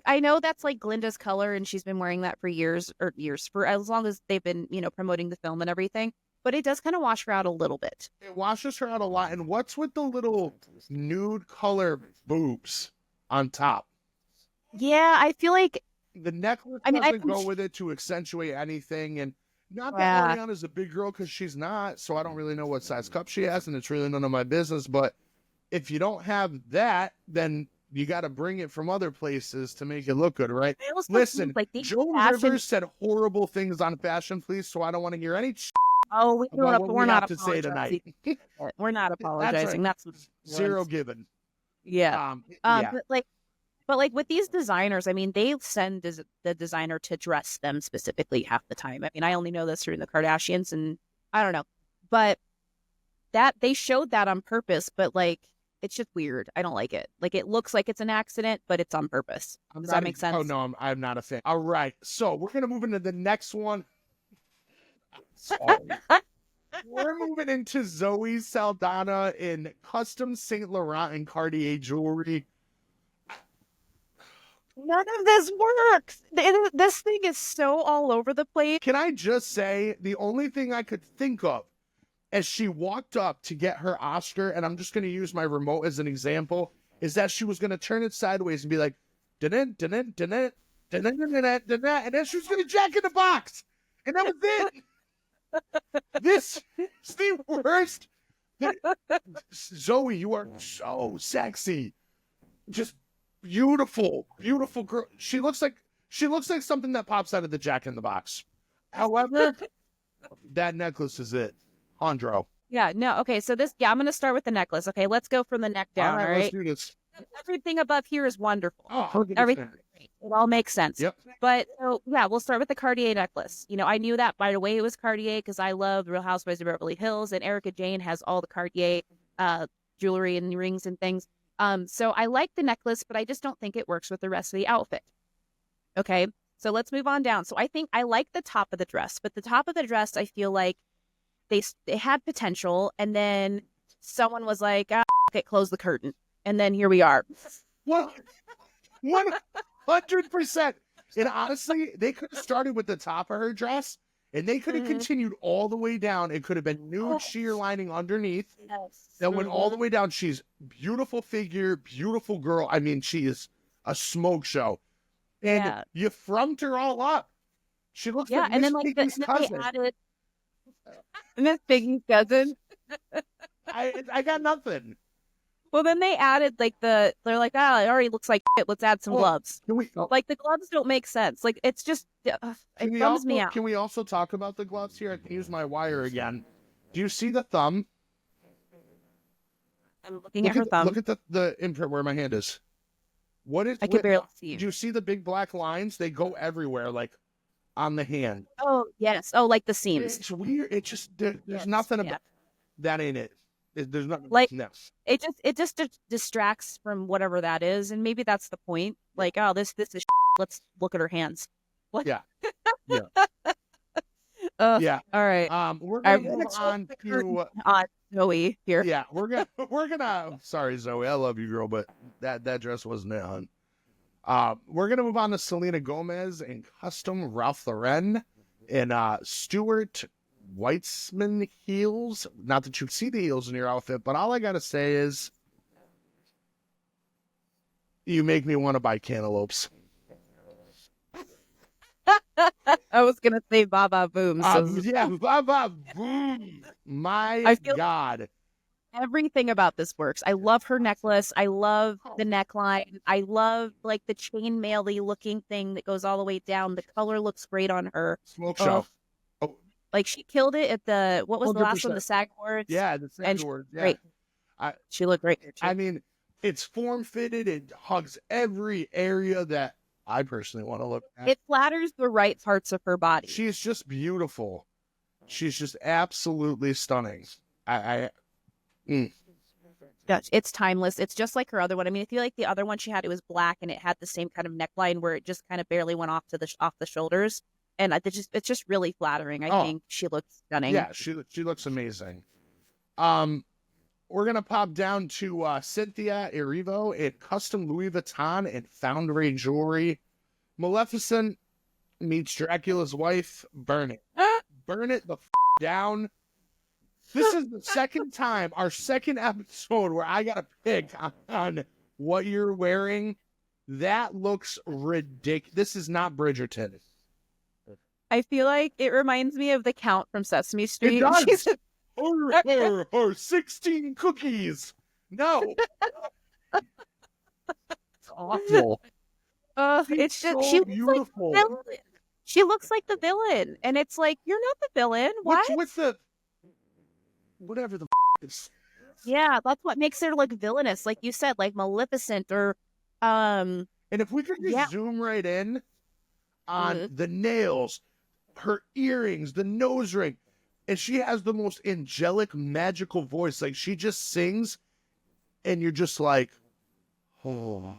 I know that's like Glinda's color, and she's been wearing that for years for as long as they've been promoting the film and everything. But it does kind of wash her out a little bit. It washes her out a lot. And what's with the little nude color boobs on top? Yeah, I feel like The necklace I mean, doesn't go with it to accentuate anything. And not that Ariana's a big girl, because she's not. So I don't really know what size cup she has, and it's really none of my business. But if you don't have that, then you got to bring it from other places to make it look good, right? I also Listen, think, like, these Joan fashion- Rivers said horrible things on Fashion Police, so I don't want to hear any Oh, about what we're we not have to say apologizing. tonight. We're not apologizing. That's Zero given. Yeah. Yeah. But like with these designers, I mean, they send the designer to dress them specifically half the time. I mean, I only know this through the Kardashians, and I don't know, but that they showed that on purpose. But like, it's just weird. I don't like it. Like, it looks like it's an accident, but it's on purpose. Does that make sense? Oh no, I'm not a fan. All right, so we're gonna move into the next one. Sorry. We're moving into Zoe Saldana in custom Saint Laurent and Cartier jewelry. None of this works. This thing is so all over the place. Can I just say, the only thing I could think of as she walked up to get her Oscar, and I'm just going to use my remote as an example, is that she was going to turn it sideways and be like, dun dun dun dun dun dun dun dun, and then she was going to jack in the box. And that was it. This is the worst. Zoe, you are so sexy. Just beautiful, beautiful girl. She looks like something that pops out of the Jack in the Box. However, that necklace is it. Andro. Yeah, no, okay, so I'm going to start with the necklace. Okay, let's go from the neck down, all right? Let's do this. Everything above here is wonderful. Oh, everything. It all makes sense. Yep. But, so, yeah, we'll start with the Cartier necklace. You know, I knew that right away it was Cartier because I love Real Housewives of Beverly Hills, and Erica Jane has all the Cartier jewelry and rings and things. So I like the necklace, but I just don't think it works with the rest of the outfit. Okay, so let's move on down. So I think I like the top of the dress, but the top of the dress, I feel like they had potential, and then someone was like, okay, close the curtain. And then here we are. Well, 100%. And honestly, they could have started with the top of her dress, and they could have continued all the way down. It could have been nude sheer lining underneath. Yes. That went all the way down. She's beautiful figure, beautiful girl. I mean, she is a smoke show. And you frumped her all up. She looks like and Miss then like Piggy's cousin. they added Miss Piggy's cousin. I got nothing. Well, then they added like they're like, it already looks like shit. Let's add some gloves. Like the gloves don't make sense. Like it's just it bums me out. Can we also talk about the gloves here? I can use my wire again. Do you see the thumb? I'm looking at her thumb. Look at the imprint where my hand is. I can barely see you. Do you see the big black lines? They go everywhere, like on the hand. Oh yes. Oh, like the seams. It's weird. It just there's nothing about that in it. There's nothing like it just distracts from whatever that is, and maybe that's the point. Like, oh, this is shit. Let's look at her hands. What? Yeah. Yeah. All right. We're gonna move on to Zoe here. Yeah, we're gonna. Sorry, Zoe. I love you, girl, but that dress wasn't it, hon. We're gonna move on to Selena Gomez in custom Ralph Lauren and Stuart Weitzman heels. Not that you see the heels in your outfit, but all I gotta say is, you make me want to buy cantaloupes. I was gonna say Baba Boom. Yeah, Baba Boom. My God. Everything about this works. I love her necklace. I love the neckline. I love like the chainmail-y looking thing that goes all the way down. The color looks great on her. Smoke show. Like she killed it at the what was 100%. The last one? The SAG Awards. Yeah, the SAG Awards. Yeah. Great. She looked great. I mean, it's form fitted. It hugs every area that I personally want to look at. It flatters the right parts of her body. She's just beautiful. She's just absolutely stunning. It's timeless. It's just like her other one. I mean, I feel like the other one she had, it was black and it had the same kind of neckline where it just kind of barely went off the shoulders. And it's just really flattering. I think she looks stunning. Yeah, she looks amazing. We're gonna pop down to Cynthia Erivo in custom Louis Vuitton and Foundry jewelry. Maleficent meets Dracula's wife. Burn it. Burn it the down. This is the second time, our second episode, where I got to pick on what you're wearing. That looks ridiculous. This is not Bridgerton. I feel like it reminds me of the Count from Sesame Street. It does. or 16 cookies. No. It's awful. It's just so beautiful. She looks like the villain, and it's like, you're not the villain. What? With the whatever the is. Yeah, that's what makes her look villainous, like you said, like Maleficent or And if we could just zoom right in on the nails, her earrings, the nose ring, and she has the most angelic, magical voice. Like she just sings, and you're just like, oh.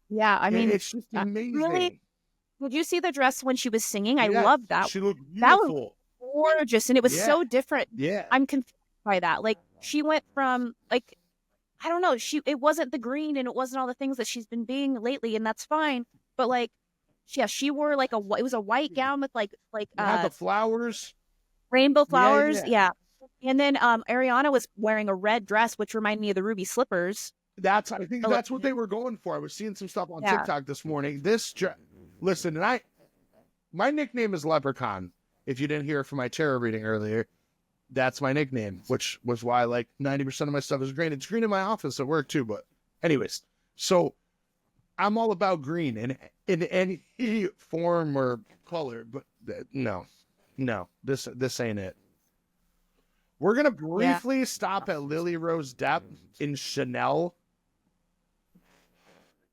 Yeah, I mean, it's just amazing. really. Did you see the dress when she was singing? I Yes, loved that. She looked That was beautiful. gorgeous, and it was Yeah. so different. Yeah. I'm confused by that. Like, she went from, like, I don't know, it wasn't the green and it wasn't all the things that she's been being lately, and that's fine. But like, yeah, she wore like it was a white gown with like the flowers, rainbow flowers, yeah. And then Ariana was wearing a red dress, which reminded me of the ruby slippers. I think that's what they were going for. I was seeing some stuff on TikTok this morning. Listen, and my nickname is Leprechaun. If you didn't hear it from my tarot reading earlier, that's my nickname, which was why like 90% of my stuff is green. It's green in my office at work too. But anyways, so I'm all about green in any form or color. But no, this ain't it. We're gonna briefly stop at Lily Rose Depp in Chanel.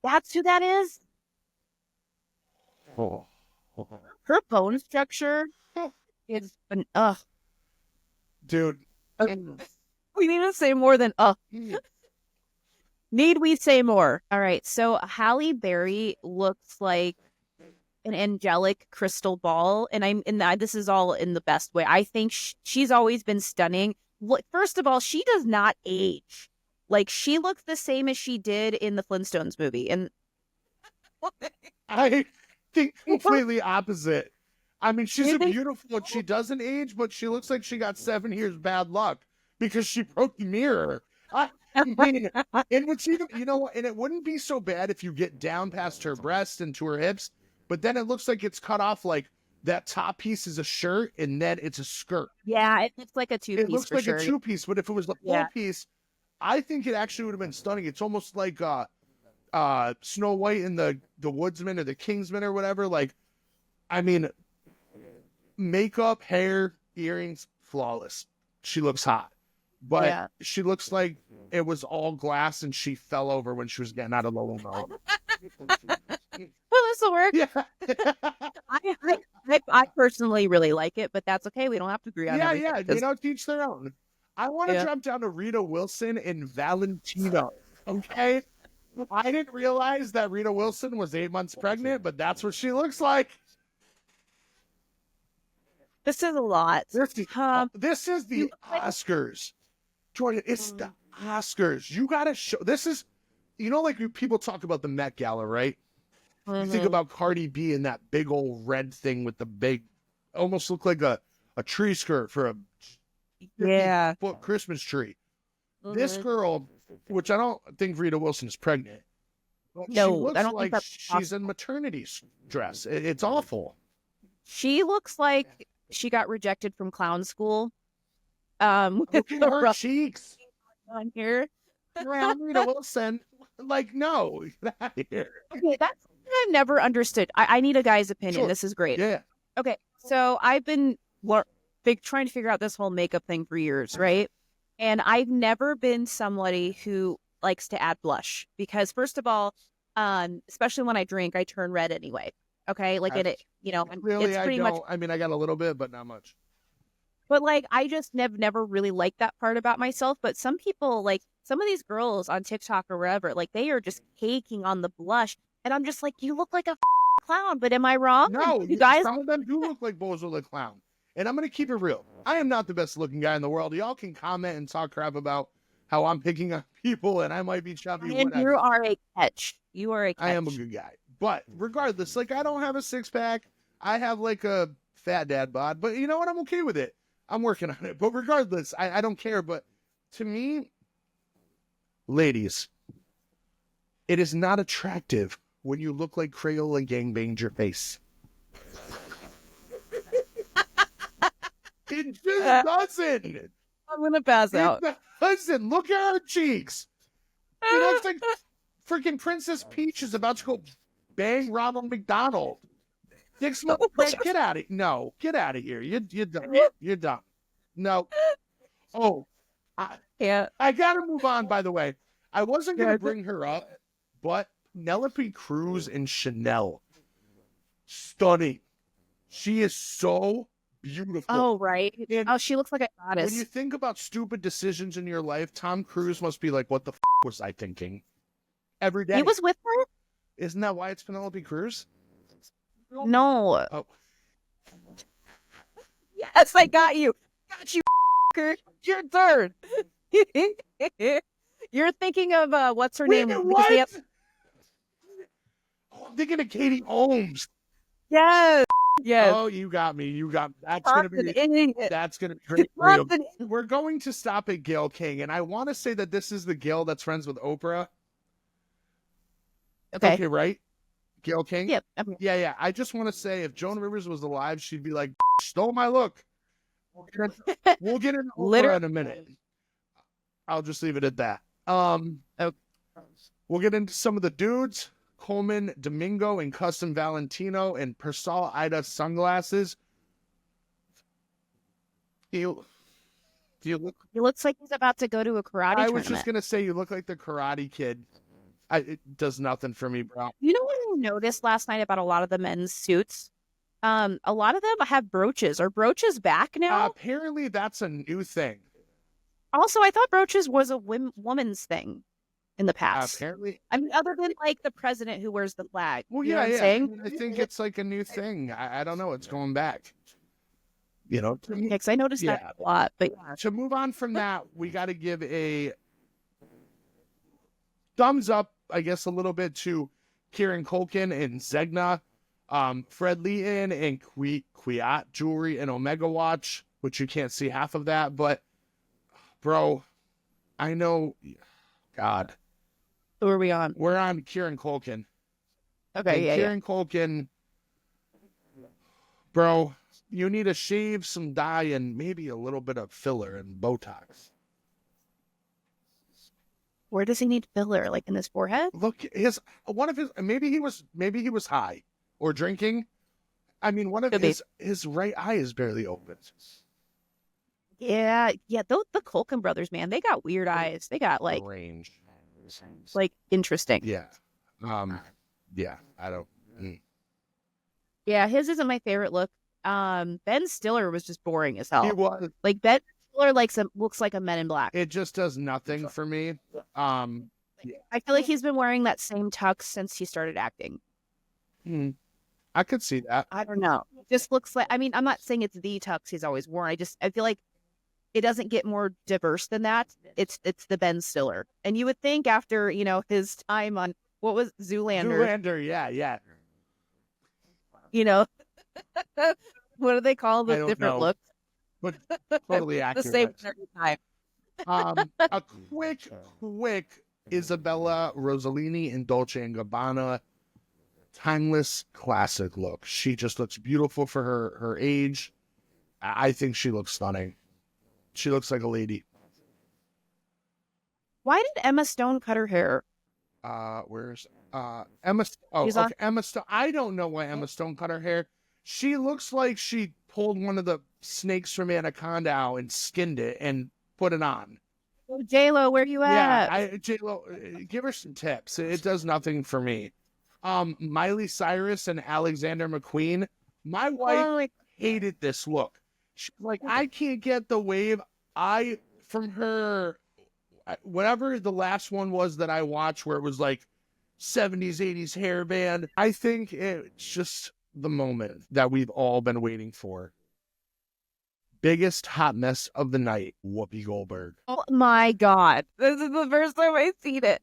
That's who that is? Oh. Her bone structure is Dude. We need to say more than Need we say more? All right. So Halle Berry looks like an angelic crystal ball, and this is all in the best way. I think she's always been stunning. First of all, she does not age. Like, she looks the same as she did in the Flintstones movie, and I think completely opposite. I mean, she's a beautiful. She doesn't age, but she looks like she got 7 years bad luck because she broke the mirror. I mean, and what's even, and it wouldn't be so bad if you get down past her breast and to her hips, but then it looks like it's cut off. Like that top piece is a shirt, and then it's a skirt. Yeah, it looks like a two-piece. It looks like a two-piece, but if it was the full piece, I think it actually would have been stunning. It's almost like Snow White and the Woodsman or the Kingsman or whatever. Like, I mean, makeup, hair, earrings, flawless. She looks hot, but she looks like it was all glass and she fell over when she was getting out of the limo. Well, this will work. Yeah. I personally really like it, but that's okay. We don't have to agree on everything. Yeah, teach their own. I want to jump down to Rita Wilson and Valentino. Okay, I didn't realize that Rita Wilson was 8 months pregnant, but that's what she looks like. This is a lot. This is the Oscars. Jordan, it's the Oscars. You got to show. This is, like people talk about the Met Gala, right? You think about Cardi B and that big old red thing with the big, almost look like a tree skirt for a 50-foot Christmas tree. This girl, which I don't think Rita Wilson is pregnant. No, she looks like she's in maternity dress. It's awful. She looks like she got rejected from clown school. Look at her cheeks on here. Rita Wilson, like, no, get out of here. Okay, that's something I've never understood. I need a guy's opinion. Sure. This is great. Yeah. Okay, so I've been trying to figure out this whole makeup thing for years, right? And I've never been somebody who likes to add blush because, first of all, especially when I drink, I turn red anyway. Okay, like really, it's pretty much. I mean, I got a little bit, but not much. But like, I just never really liked that part about myself. But some people, like some of these girls on TikTok or wherever, like they are just caking on the blush, and I'm just like, you look like a clown. But am I wrong? No, you guys. Some of them do look like Bozo the Clown. And I'm gonna keep it real. I am not the best looking guy in the world. Y'all can comment and talk crap about how I'm picking on people and I might be chubby. And you are a catch. You are a catch. I am a good guy. But regardless, like I don't have a 6-pack. I have like a fat dad bod, but you know what? I'm okay with it. I'm working on it. But regardless, I don't care. But to me, ladies, it is not attractive when you look like Crayola gangbanged your face. It just doesn't. I'm gonna pass out. Listen, look at her cheeks. She looks like freaking Princess Peach is about to go bang Ronald McDonald. Get out of no, get out of here. You're done. You're done. No. Oh, I gotta move on. By the way, I wasn't gonna bring her up, but Penelope Cruz and Chanel, stunning. She is so beautiful. Oh, right. And Oh, she looks like a goddess. when you think about stupid decisions in your life, Tom Cruise must be like, what the was I thinking? Every day. He was with her? Isn't that why it's Penelope Cruz? No. Oh, Yes, I got you. Got you, f***er. Your turn. You're thinking of what's her wait, name? Because what? they have- Oh, I'm thinking of Katie Holmes. Yes. Yes. Oh, you got me. You got that's Tom's gonna an be idiot. that's gonna be great for you. Tom's an idiot. We're going to stop at Gail King, and I want to say that this is the Gail that's friends with Oprah. Okay. Right? Gail King? Yep. Yeah. I just want to say if Joan Rivers was alive, she'd be like, stole my look. We'll get into Oprah in a minute. I'll just leave it at that. Okay. We'll get into some of the dudes. Coleman Domingo and Custom Valentino and Persol Ida sunglasses. Do you look? He looks like he's about to go to a karate I tournament. was just gonna say you look like the Karate Kid. It does nothing for me, bro. You know what I noticed last night about a lot of the men's suits? A lot of them have brooches. Are brooches back now? Apparently, that's a new thing. Also, I thought brooches was a woman's thing in the past. Apparently, I mean, other than like the president who wears the flag. well, You know yeah, what I'm yeah. saying? I think it's like a new thing. I don't know. It's going back. You know. Yeah, 'cause I noticed that a lot. But yeah. To move on from that, we got to give a thumbs up, I guess, a little bit to Kieran Culkin and Zegna, Fred Leeton and Kwiat Jewelry and Omega Watch, which you can't see half of that, but bro, I know, God. Who are we on? We're on Kieran Culkin. Okay, And yeah. Kieran Culkin, bro, you need to shave, some dye, and maybe a little bit of filler and Botox. Where does he need filler? Like in his forehead? Look, maybe he was high or drinking. I mean, one of his right eye is barely open. Yeah. The Culkin brothers, man, they got weird eyes. They got like Range. interesting. Yeah. Yeah. I don't. Yeah, his isn't my favorite look. Ben Stiller was just boring as hell. He was. Like Ben Stiller looks like a Men in Black. It just does nothing for me. I feel like he's been wearing that same tux since he started acting. I could see that. I don't know. It just looks like, I mean, I'm not saying it's the tux he's always worn. I feel like it doesn't get more diverse than that. It's the Ben Stiller. And you would think after, his time on, what was Zoolander, yeah. What do they call I the don't different know. looks? But totally The accurate. same every time. A quick Isabella Rossellini in Dolce & Gabbana timeless classic look. She just looks beautiful for her age. I think she looks stunning. She looks like a lady. Why did Emma Stone cut her hair? Where's Emma? Oh, She's okay. on- Emma Stone. I don't know why Emma Stone cut her hair. She looks like she pulled one of the snakes from Anaconda out and skinned it and put it on. Oh, J-Lo, where you at? Yeah, J-Lo, give her some tips. It does nothing for me. Miley Cyrus and Alexander McQueen. My wife hated this look. She's like, I can't get the wave. From her, whatever the last one was that I watched where it was like 70s, 80s hairband. I think it's just the moment that we've all been waiting for. Biggest hot mess of the night, Whoopi Goldberg. Oh my God. This is the first time I've seen it.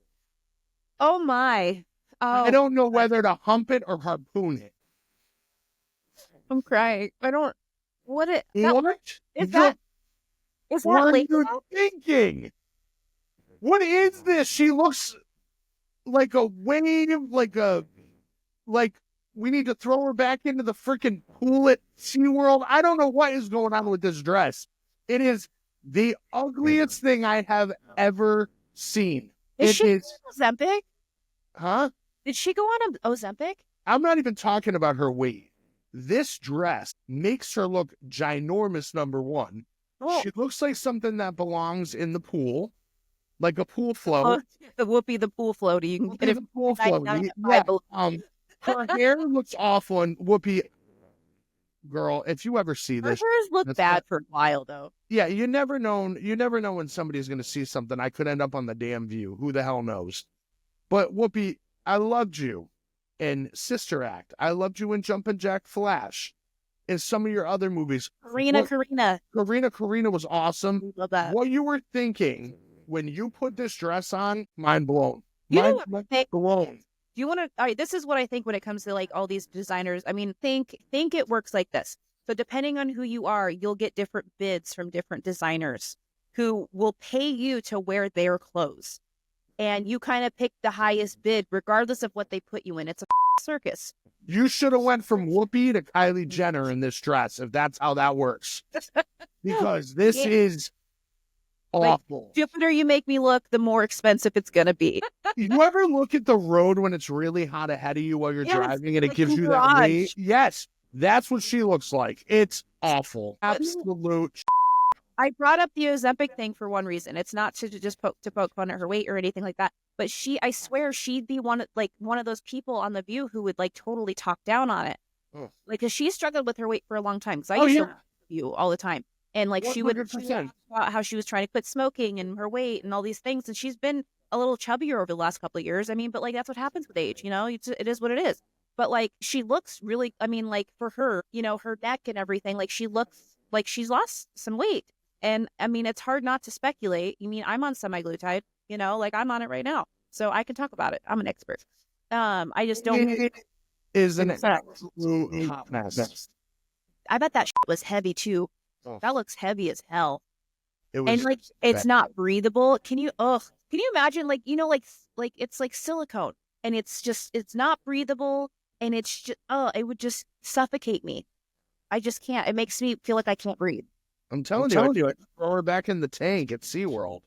Oh my. Oh, I don't know whether to hump it or harpoon it. I'm crying. I don't. What it? What? Is that What are late? you thinking? What is this? She looks like a wave, like we need to throw her back into the freaking pool at SeaWorld. I don't know what is going on with this dress. It is the ugliest thing I have ever seen. Is she on Ozempic? Huh? Did she go on Ozempic? I'm not even talking about her weight. This dress makes her look ginormous, number one. Oh, She looks like something that belongs in the pool, like a pool float. the Whoopi, the pool floaty. You can get it. The pool I- float. I- Yeah. I- Her hair looks awful, and Whoopi, girl, if you ever see Her this, hairs look that's bad not- for a while though. yeah, you never know when somebody's going to see something. I could end up on the damn View. Who the hell knows? But Whoopi, I loved you in Sister Act. I loved you in Jumpin' Jack Flash. In some of your other movies. Karina. Karina was awesome. Love that. What you were thinking when you put this dress on, mind blown. You know Mind what I think? blown. Do you want to? All right, this is what I think when it comes to like all these designers. I mean, think it works like this. So depending on who you are, you'll get different bids from different designers who will pay you to wear their clothes, and you kind of pick the highest bid regardless of what they put you in. It's a circus. You should have went from Whoopi to Kylie Jenner in this dress, if that's how that works. Because this is awful. Jupiter, you make me look, the more expensive it's gonna be. You ever look at the road when it's really hot ahead of you while you're Yes, driving and it like gives you that garage. weight? Yes, that's what she looks like. It's awful. Absolute. I brought up the Ozempic thing for one reason. It's not to just poke fun at her weight or anything like that. But I swear she'd be one of those people on The View who would like totally talk down on it. Oh. Like, cause she struggled with her weight for a long time. Cause I Oh, used yeah. to watch The View all the time. And like she would 100%. talk about how she was trying to quit smoking and her weight and all these things. And she's been a little chubbier over the last couple of years. I mean, but like that's what happens with age, you know, it is what it is. But like she looks really, I mean, like for her, you know, her neck and everything, like she looks like she's lost some weight. And I mean, it's hard not to speculate. I mean, I'm on semaglutide, you know, like I'm on it right now. So I can talk about it. I'm an expert. I just don't. It is an Exactly. absolute hot mess. I bet that shit was heavy too. Oh. That looks heavy as hell. It was And like, it's bad. not breathable. Can you imagine like, you know, like it's like silicone and it's not breathable and it's just, it would just suffocate me. I just can't. It makes me feel like I can't breathe. I'm telling you, throw her back in the tank at SeaWorld.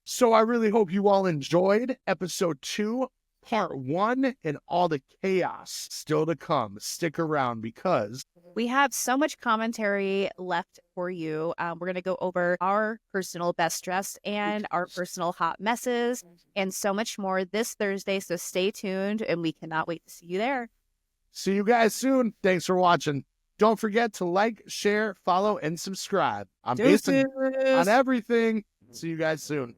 So I really hope you all enjoyed episode 2, part 1, and all the chaos still to come. Stick around because We have so much commentary left for you. We're going to go over our personal best dressed and our personal hot messes and so much more this Thursday. So stay tuned and we cannot wait to see you there. see you guys soon. Thanks for watching. Don't forget to like, share, follow, and subscribe. I'm basing on everything. See you guys soon.